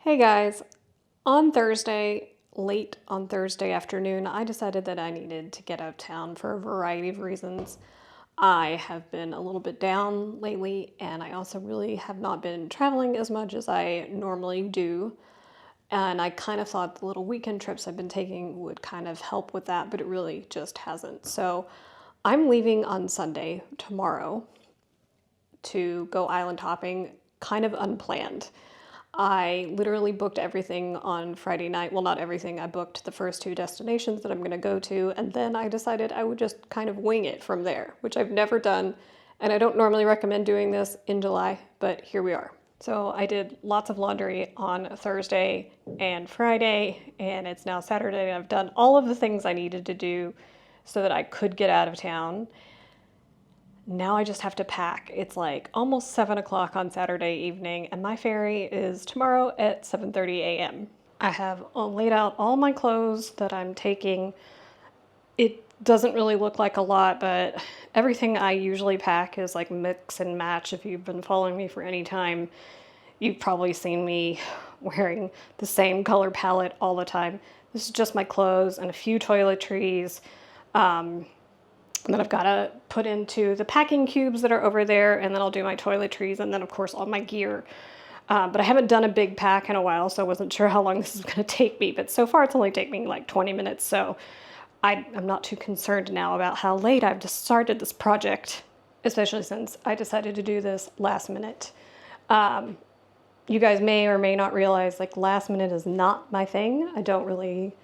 Hey guys, on Thursday, late on Thursday afternoon, I decided that I needed to get out of town for a variety of reasons. I have been a little bit down lately, and I also really have not been traveling as much as I normally do. And I kind of thought the little weekend trips I've been taking would kind of help with that, but it really just hasn't. So I'm leaving on Sunday, tomorrow, to go island hopping, kind of unplanned. I literally booked everything on Friday night. Well, not everything. I booked the first two destinations that I'm going to go to, and then I decided I would just kind of wing it from there, which I've never done, and I don't normally recommend doing this in July, but here we are. So I did lots of laundry on Thursday and Friday, and it's now Saturday, and I've done all of the things I needed to do so that I could get out of town. Now I just have to pack. It's like almost 7 o'clock on Saturday evening, and my ferry is tomorrow at 7:30 a.m. I have laid out all my clothes that I'm taking. It doesn't really look like a lot, but everything I usually pack is like mix and match. If you've been following me for any time, you've probably seen me wearing the same color palette all the time. This is just my clothes and a few toiletries. That I've got to put into the packing cubes that are over there, and then I'll do my toiletries, and then of course all my gear. But I haven't done a big pack in a while, so I wasn't sure how long this is going to take me, but so far it's only taken me like 20 minutes, so I'm not too concerned now about how late I've just started this project, especially since I decided to do this last minute. You guys may or may not realize, like, last minute is not my thing. I don't really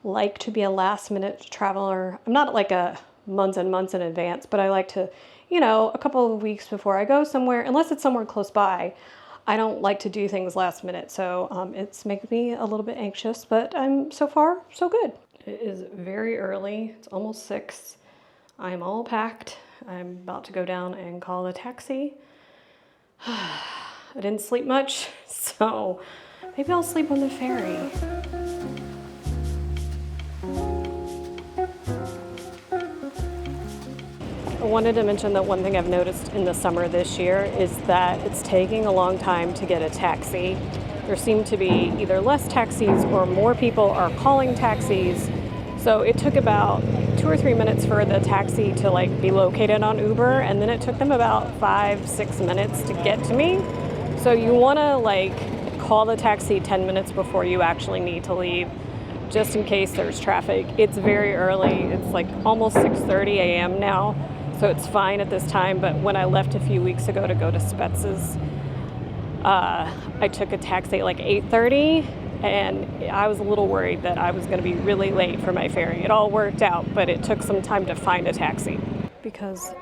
like to be a last minute traveler. I'm not like a months and months in advance, but I like to, a couple of weeks before I go somewhere, unless it's somewhere close by, I don't like to do things last minute. So it's making me a little bit anxious, but I'm so far so good. It is very early. It's almost 6. I'm all packed. I'm about to go down and call a taxi. I didn't sleep much, so maybe I'll sleep on the ferry. I wanted to mention that one thing I've noticed in the summer this year is that it's taking a long time to get a taxi. There seem to be either less taxis or more people are calling taxis. So it took about 2 or 3 minutes for the taxi to be located on Uber, and then it took them about 5-6 minutes to get to me. So you want to call the taxi 10 minutes before you actually need to leave, just in case there's traffic. It's very early. It's almost 6:30 a.m. now. So it's fine at this time, but when I left a few weeks ago to go to Spetz's, I took a taxi at 8:30, and I was a little worried that I was going to be really late for my ferry. It all worked out, but it took some time to find a taxi. Because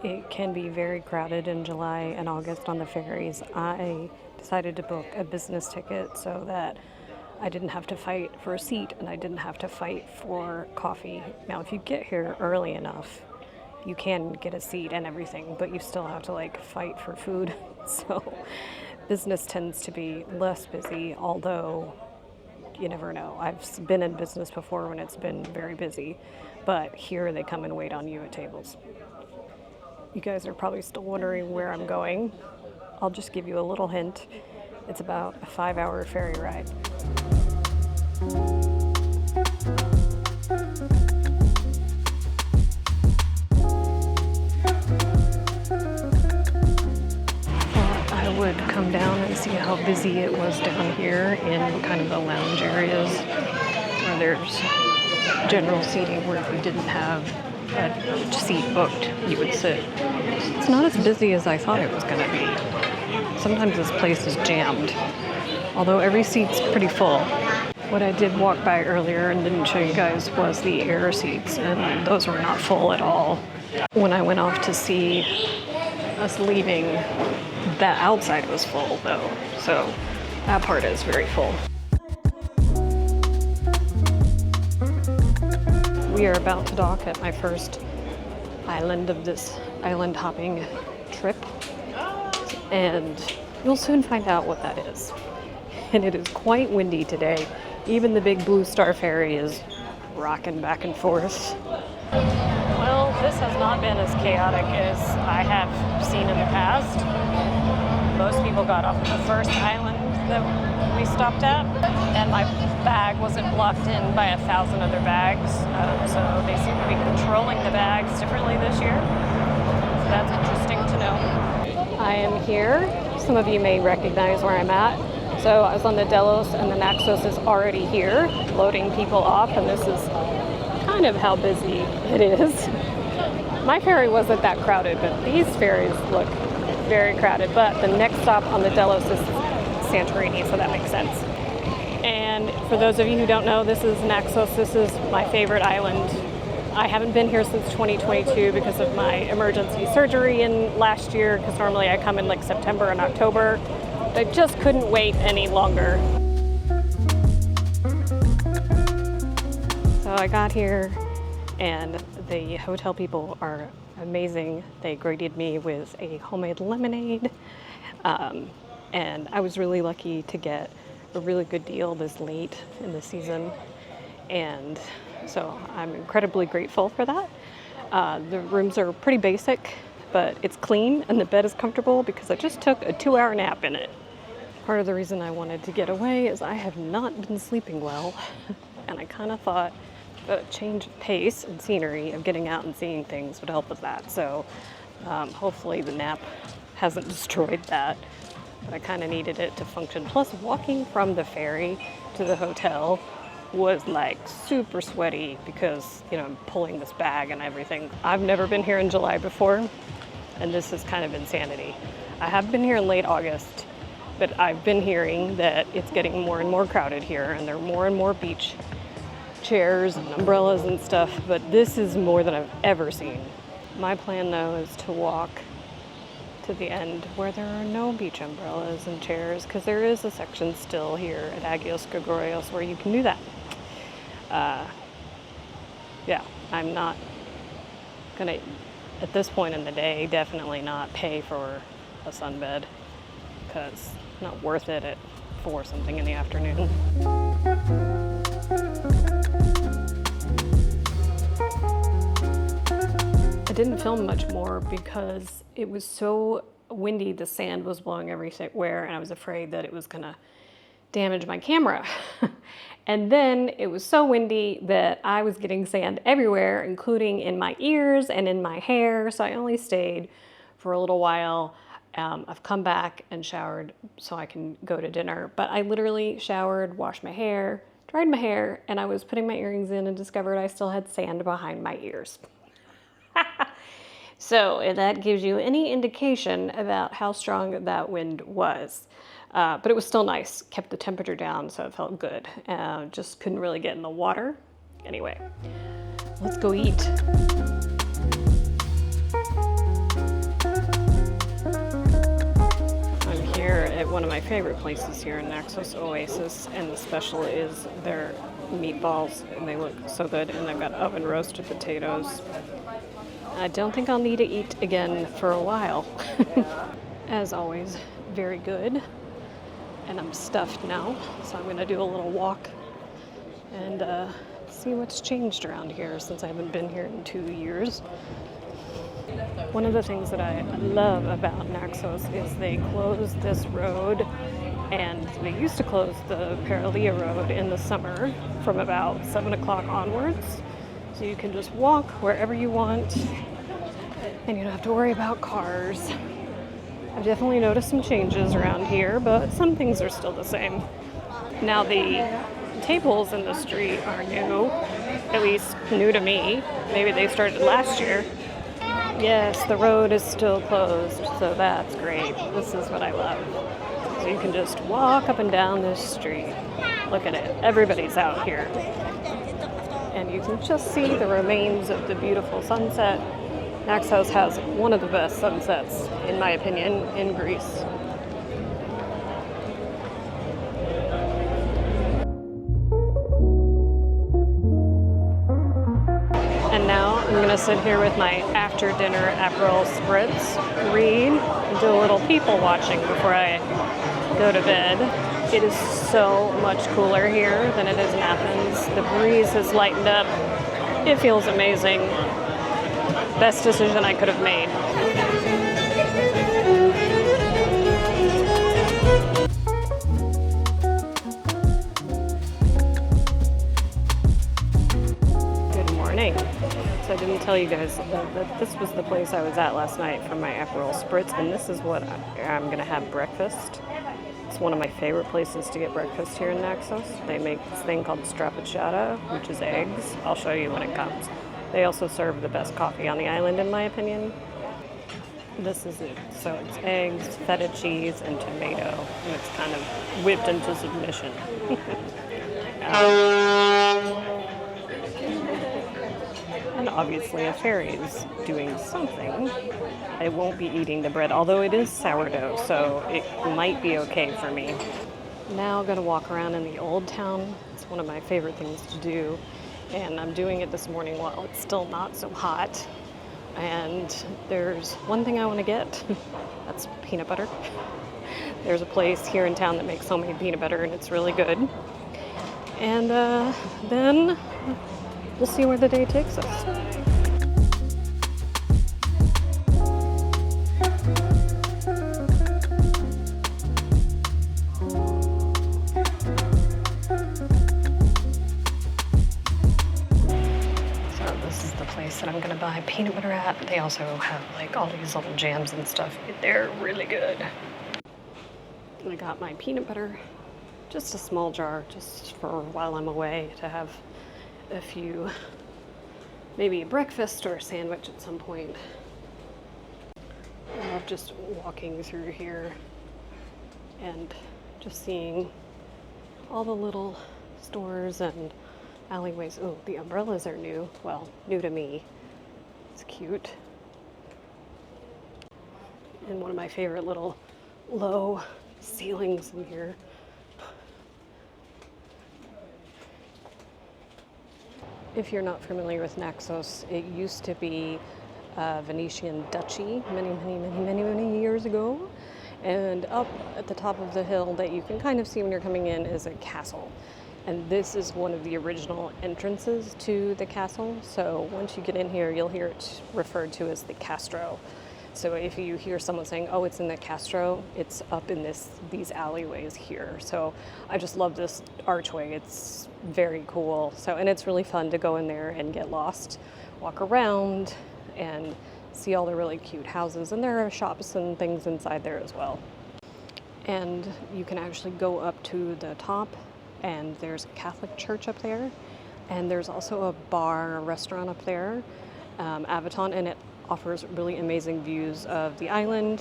it can be very crowded in July and August on the ferries, I decided to book a business ticket so that I didn't have to fight for a seat and I didn't have to fight for coffee. Now, if you get here early enough, you can get a seat and everything, but you still have to fight for food. So business tends to be less busy, although you never know. I've been in business before when it's been very busy, but here they come and wait on you at tables. You guys are probably still wondering where I'm going. I'll just give you a little hint. It's about a 5-hour ferry ride. I would come down and see how busy it was down here in kind of the lounge areas where there's general seating, where if you didn't have a seat booked, you would sit. It's not as busy as I thought it was going to be. Sometimes this place is jammed, although every seat's pretty full. What I did walk by earlier and didn't show you guys was the air seats, and those were not full at all. When I went off to see us leaving, that outside was full though, so that part is very full. We are about to dock at my first island of this island hopping trip, and you'll soon find out what that is. And it is quite windy today. Even the big Blue Star ferry is rocking back and forth. Well, this has not been as chaotic as I have seen in the past. Most people got off at the first island that we stopped at, and my bag wasn't blocked in by 1,000 other bags. So they seem to be controlling the bags differently this year. So that's interesting to know. I am here. Some of you may recognize where I'm at. So I was on the Delos, and the Naxos is already here, loading people off, and this is kind of how busy it is. My ferry wasn't that crowded, but these ferries look very crowded. But the next stop on the Delos is Santorini, so that makes sense. And for those of you who don't know, this is Naxos. This is my favorite island. I haven't been here since 2022 because of my emergency surgery in last year, because normally I come in like September and October. But I just couldn't wait any longer. So I got here, and the hotel people are amazing. They greeted me with a homemade lemonade, and I was really lucky to get a really good deal this late in the season, and so I'm incredibly grateful for that. The rooms are pretty basic, but it's clean and the bed is comfortable because I just took a 2-hour nap in it. Part of the reason I wanted to get away is I have not been sleeping well, and I kind of thought a change of pace and scenery of getting out and seeing things would help with that. So hopefully the nap hasn't destroyed that, but I kind of needed it to function. Plus, walking from the ferry to the hotel was like super sweaty because, you know, I'm pulling this bag and everything. I've never been here in July before, and this is kind of insanity. I have been here in late August, but I've been hearing that it's getting more and more crowded here, and there are more and more beach chairs and umbrellas and stuff, but this is more than I've ever seen. My plan, though, is to walk to the end where there are no beach umbrellas and chairs, because there is a section still here at Agios Grigorios where you can do that. Yeah, I'm not gonna, at this point in the day, definitely not pay for a sunbed, because it's not worth it at 4 something in the afternoon. I didn't film much more because it was so windy, the sand was blowing everywhere, and I was afraid that it was gonna damage my camera. And then it was so windy that I was getting sand everywhere, including in my ears and in my hair, so I only stayed for a little while. I've come back and showered so I can go to dinner, but I literally showered, washed my hair, dried my hair, and I was putting my earrings in and discovered I still had sand behind my ears. So if that gives you any indication about how strong that wind was. But it was still nice, kept the temperature down, so it felt good. Just couldn't really get in the water. Anyway, let's go eat. I'm here at one of my favorite places here in Naxos Oasis, and the special is their meatballs, and they look so good, and they've got oven roasted potatoes. I don't think I'll need to eat again for a while. As always, very good. And I'm stuffed now, so I'm gonna do a little walk and see what's changed around here since I haven't been here in 2 years. One of the things that I love about Naxos is they closed this road, and they used to close the Paralia Road in the summer from about 7 o'clock onwards. So you can just walk wherever you want, and you don't have to worry about cars. I've definitely noticed some changes around here, but some things are still the same. Now the tables in the street are new, at least new to me. Maybe they started last year. Yes, the road is still closed, so that's great. This is what I love. So you can just walk up and down this street. Look at it, everybody's out here. And you can just see the remains of the beautiful sunset. Naxos has one of the best sunsets, in my opinion, in Greece. And now I'm gonna sit here with my after dinner Aperol spritz, read, and do a little people watching before I go to bed. It is so much cooler here than it is in Athens. The breeze has lightened up. It feels amazing. Best decision I could have made. I didn't tell you guys that this was the place I was at last night for my Aperol Spritz, and this is what I'm gonna have breakfast. It's one of my favorite places to get breakfast here in Naxos. They make this thing called stracciatella, which is eggs. I'll show you when it comes. They also serve the best coffee on the island, in my opinion. This is it. So it's eggs, feta cheese, and tomato, and it's kind of whipped into submission. And obviously a fairy's doing something. I won't be eating the bread, although it is sourdough, so it might be okay for me. Now I'm gonna walk around in the old town. It's one of my favorite things to do, and I'm doing it this morning while it's still not so hot. And there's one thing I want to get. That's peanut butter. There's a place here in town that makes homemade peanut butter, and it's really good. And then we'll see where the day takes us. That I'm gonna buy peanut butter at. They also have like all these little jams and stuff. They're really good. I got my peanut butter, just a small jar, just for while I'm away to have a few, maybe a breakfast or a sandwich at some point. I love just walking through here and just seeing all the little stores and alleyways. Oh, the umbrellas are new. Well, new to me. It's cute. And one of my favorite little low ceilings in here. If you're not familiar with Naxos, it used to be a Venetian duchy many years ago. And up at the top of the hill that you can kind of see when you're coming in is a castle. And this is one of the original entrances to the castle. So once you get in here, you'll hear it referred to as the Castro. So if you hear someone saying, oh, it's in the Castro, it's up in these alleyways here. So I just love this archway. It's very cool. So, and it's really fun to go in there and get lost, walk around and see all the really cute houses. And there are shops and things inside there as well. And you can actually go up to the top, and there's a Catholic church up there, and there's also a bar, a restaurant up there, Avaton, and it offers really amazing views of the island.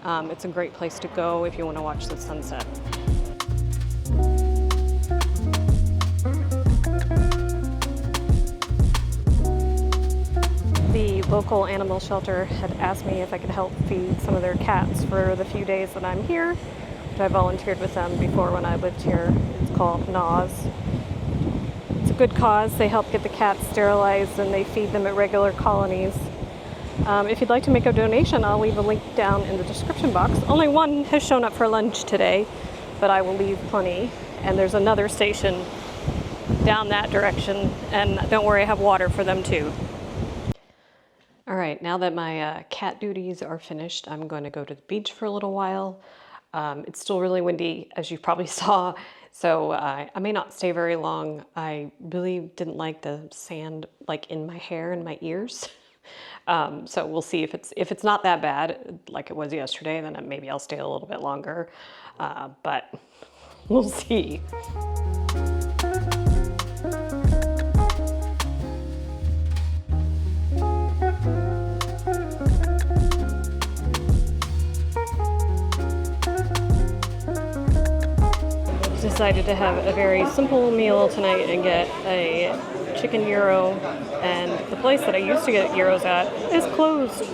It's a great place to go if you want to watch the sunset. The local animal shelter had asked me if I could help feed some of their cats for the few days that I'm here. I volunteered with them before when I lived here. It's called NAWS. It's a good cause. They help get the cats sterilized and they feed them at regular colonies. If you'd like to make a donation, I'll leave a link down in the description box. Only one has shown up for lunch today, but I will leave plenty. And there's another station down that direction, and don't worry, I have water for them too. All right, now that my cat duties are finished, I'm going to go to the beach for a little while. It's still really windy, as you probably saw, so I may not stay very long. I really didn't like the sand like in my hair and my ears. So we'll see if it's not that bad like it was yesterday, then maybe I'll stay a little bit longer, but we'll see. Decided to have a very simple meal tonight and get a chicken gyro, and the place that I used to get gyros at is closed.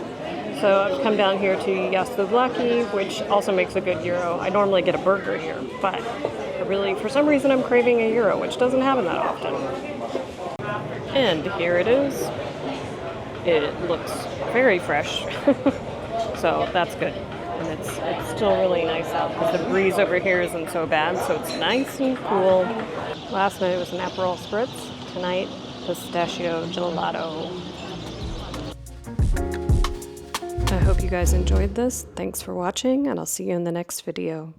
So I've come down here to Jastrzębie, which also makes a good gyro. I normally get a burger here, but for some reason I'm craving a gyro, which doesn't happen that often. And here it is. It looks very fresh, so that's good. And it's still really nice out because the breeze over here isn't so bad, so it's nice and cool. Last night it was an Aperol Spritz. Tonight, pistachio gelato. I hope you guys enjoyed this. Thanks for watching, and I'll see you in the next video.